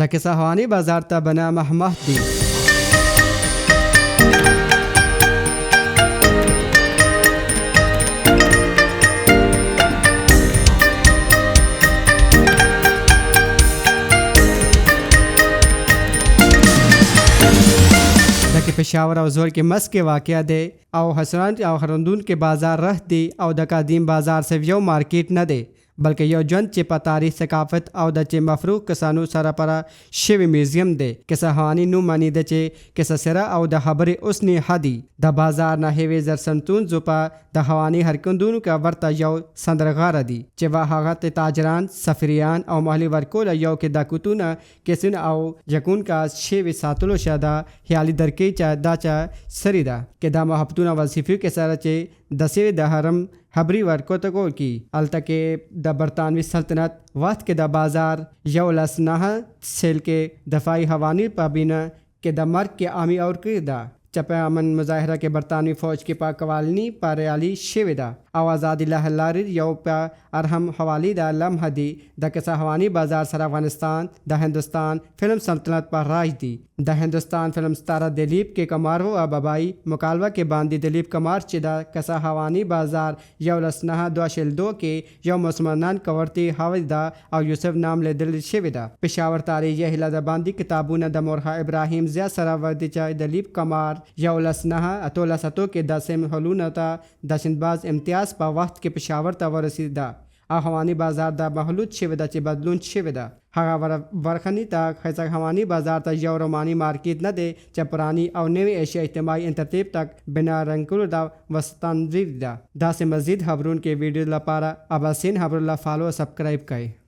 د کساهوانی بازار ته بنامه مهدی. د پېښور او زور کې مسکې واقع دی او حسران او خرندون کې بازار رخ دی او د قدیم بازار صرف یو مارکیټ نه دی بلکې یو ژوند چې په تاریخ ثقافت او د چې مفروغ کسانو سره پر شوی میوزیم دی. کساهوانی نوم معنی ده چې کسه سره او د خبرې اوسنی حدی د بازار نه هیوی زرسنتون زوپا د هوانی هرکندونو کا ورته یو سندرغاره دی چې وا هغه تاجران سفریان او محلي ورکول یو کې د کوتونه کسن او یکون کا شوی ساتلو شاده خیالي درکې چا دا چا سری دا کې د محبتونه وظیفه کې سره چې د سوی د حرم خبری ورکو تکو کی التکه د برطانوی سلطنت وقت کې د بازار یو لسنه سیل کې دفاعی حوانی پابینه کې د مرګ کې عامی اور کې دا چپه امن مظاهره کې برطانوی فوج کې پاکوالنی پاریالی شوی دا او آزادی له لارې یو په ارهم حوالی دا لمحه دی د کساهوانی بازار سره افغانستان د هندوستان فلم سلطنت پر راج دی. د هندوستان فلم ستاره دلیپ کې کمار و بابای مکالمه کې باندې دلیپ کمار چې د کساهوانی بازار یو لسنه دوشلدو کې یو مسلمانان کورتی حاوی دا او یوسف نام له دل شوی دا. پېښور تاریخ هله د باندې کتابونه د مورخه ابراهیم زیا سره ودی چې دلیپ کمار یو لسنه اتولا ستو کې د سیم حلونه ته د شندباز امتیاز په وخت کې پېښور ته ورسیدا. هوانی بازار د محلود شوی دا چې بدلون شوی دا هغه ورخنی ته کساهوانی بازار ته یو رومانی مارکیټ نه دی چې پرانی او نوی ایشیا اجتماعي ترتیب تک بنا رنگولو دا وستانزید دا. داسې مزید خبرون کې ویډیو لپاره اباسین خبر الله فالو سبسکرایب کړئ.